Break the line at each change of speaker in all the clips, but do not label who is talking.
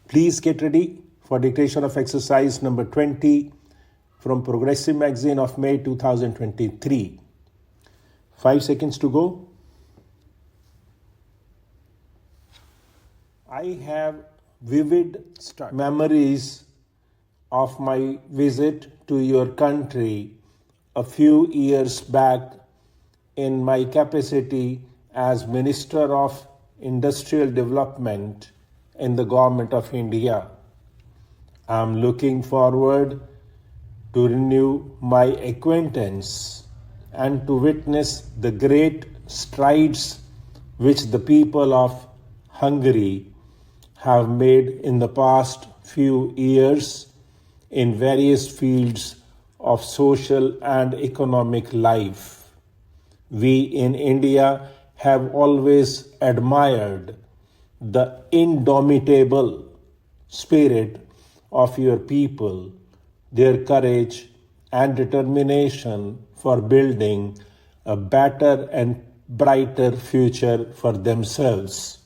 Please get ready for dictation of exercise number 20 from Progressive Magazine of May 2023. 5 seconds to go. I have vivid memories of my visit to your country a few years back in my capacity as Minister of Industrial Development in the Government of India. I am looking forward to renew my acquaintance and to witness the great strides which the people of Hungary have made in the past few years in various fields of social and economic life. We in India have always admired the indomitable spirit of your people, their courage and determination for building a better and brighter future for themselves.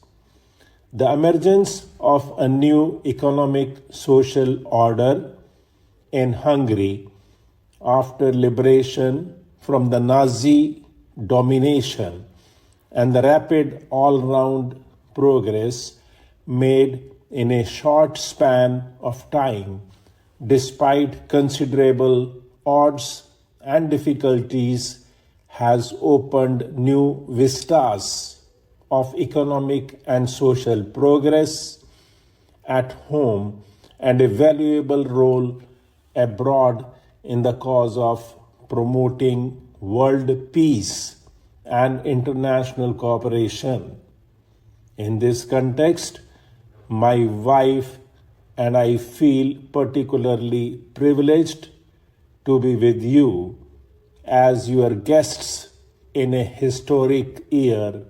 The emergence of a new economic social order in Hungary after liberation from the Nazi domination and the rapid all-round progress made in a short span of time, despite considerable odds and difficulties, has opened new vistas of economic and social progress at home and a valuable role abroad in the cause of promoting world peace and international cooperation. In this context, my wife and I feel particularly privileged to be with you as your guests in a historic year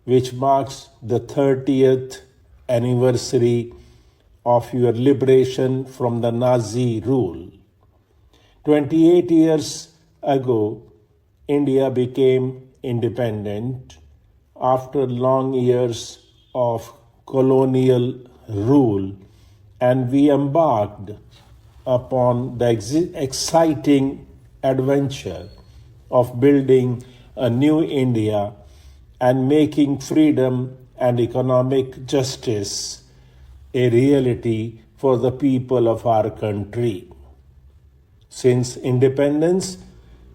which marks the 30th anniversary of your liberation from the Nazi rule. 28 years ago, India became independent after long years of colonial rule, and we embarked upon the exciting adventure of building a new India and making freedom and economic justice a reality for the people of our country. Since independence,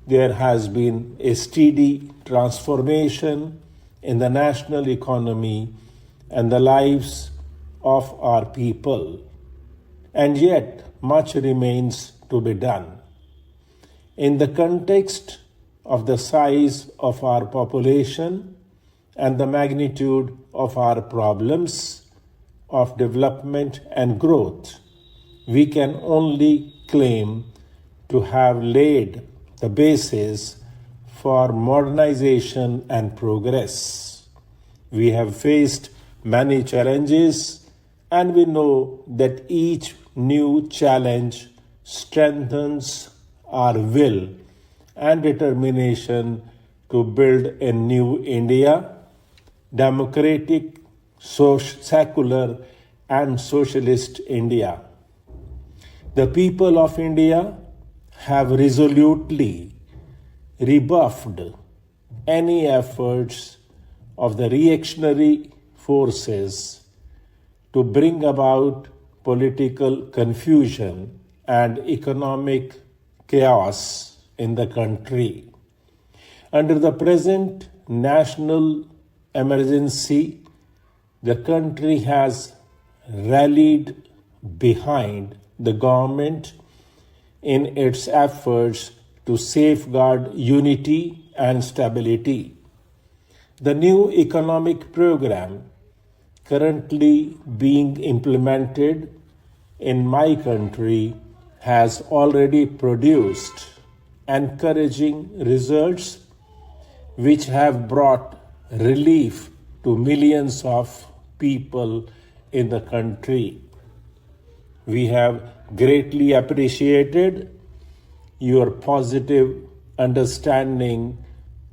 there has been a steady transformation in the national economy and the lives of our people, and yet much remains to be done. In the context of the size of our population and the magnitude of our problems of development and growth, we can only claim to have laid the basis for modernization and progress. We have faced many challenges, and we know that each new challenge strengthens our will and determination to build a new India, democratic, secular, and socialist India. The people of India have resolutely rebuffed any efforts of the reactionary forces to bring about political confusion and economic chaos in the country. Under the present national emergency, the country has rallied behind the government in its efforts to safeguard unity and stability. The new economic program currently being implemented in my country has already produced encouraging results which have brought relief to millions of people in the country. We have greatly appreciated your positive understanding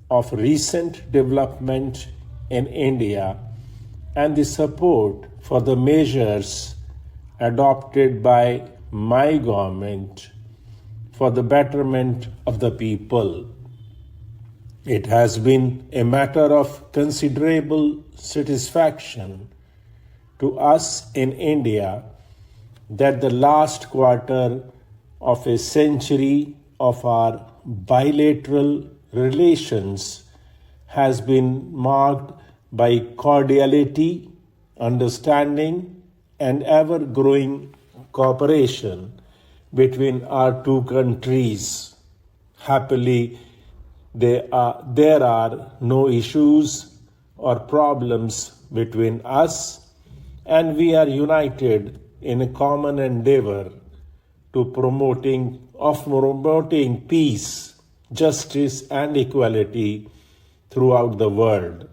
of recent development in India and the support for the measures adopted by my government for the betterment of the people. It has been a matter of considerable satisfaction to us in India that the last quarter of a century of our bilateral relations has been marked by cordiality, understanding, and ever-growing cooperation between our two countries. Happily, there are no issues or problems between us, and we are united in a common endeavor to promoting peace, justice, and equality throughout the world.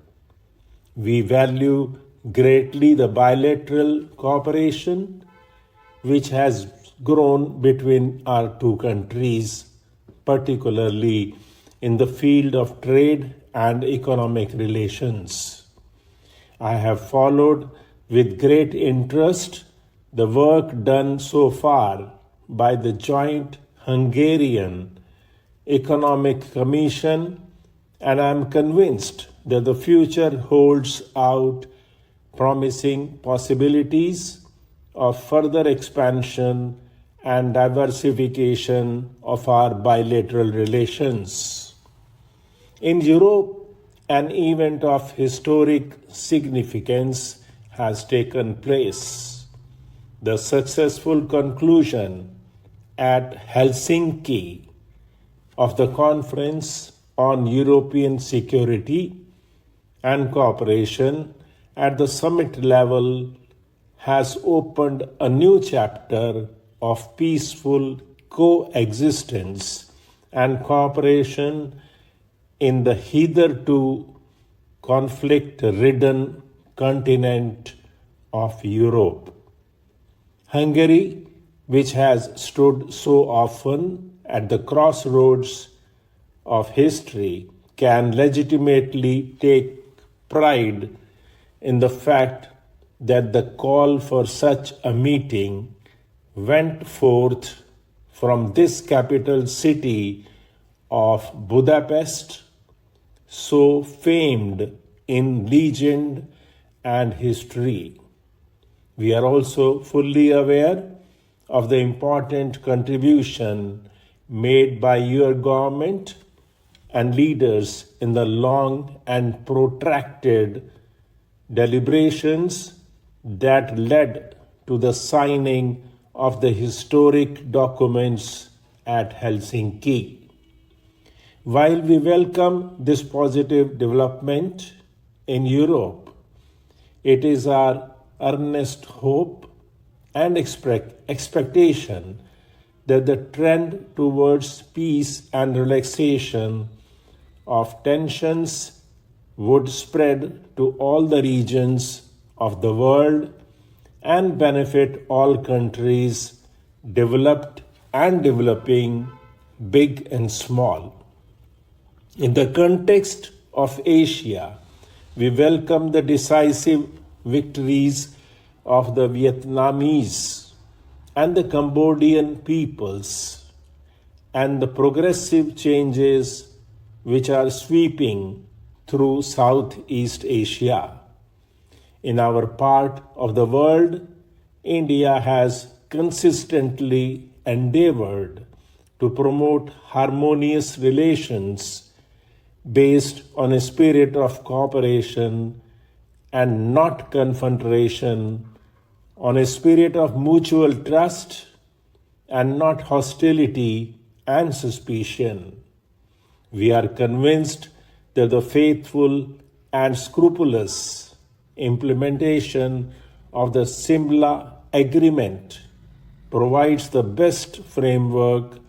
We value greatly the bilateral cooperation which has grown between our two countries, particularly in the field of trade and economic relations. I have followed with great interest the work done so far by the joint Hungarian Economic Commission, and I am convinced that the future holds out promising possibilities of further expansion and diversification of our bilateral relations. In Europe, an event of historic significance has taken place. The successful conclusion at Helsinki of the Conference on European Security and Cooperation at the summit level has opened a new chapter of peaceful coexistence and cooperation in the hitherto conflict-ridden continent of Europe. Hungary, which has stood so often at the crossroads of history, can legitimately take pride in the fact that the call for such a meeting went forth from this capital city of Budapest, so famed in legend and history. We are also fully aware of the important contribution made by your government and leaders in the long and protracted deliberations that led to the signing of the historic documents at Helsinki. While we welcome this positive development in Europe, it is our earnest hope and expectation that the trend towards peace and relaxation of tensions would spread to all the regions of the world and benefit all countries, developed and developing, big and small. In the context of Asia, we welcome the decisive victories of the Vietnamese and the Cambodian peoples and the progressive changes which are sweeping through Southeast Asia. In our part of the world, India has consistently endeavored to promote harmonious relations based on a spirit of cooperation and not confrontation, on a spirit of mutual trust and not hostility and suspicion. We are convinced that the faithful and scrupulous implementation of the Simla Agreement provides the best framework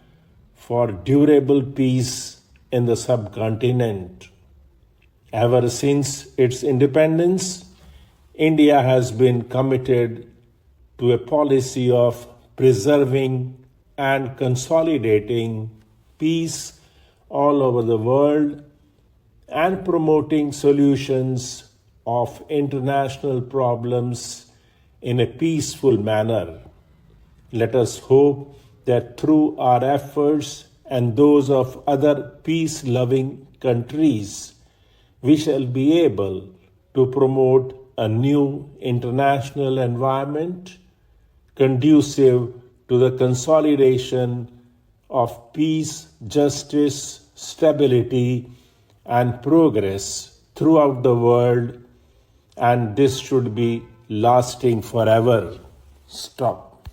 for durable peace in the subcontinent. Ever since its independence, India has been committed to a policy of preserving and consolidating peace all over the world and promoting solutions of international problems in a peaceful manner. Let us hope that through our efforts and those of other peace-loving countries, we shall be able to promote a new international environment conducive to the consolidation of peace, justice, stability, and progress throughout the world, and this should be lasting forever. Stop.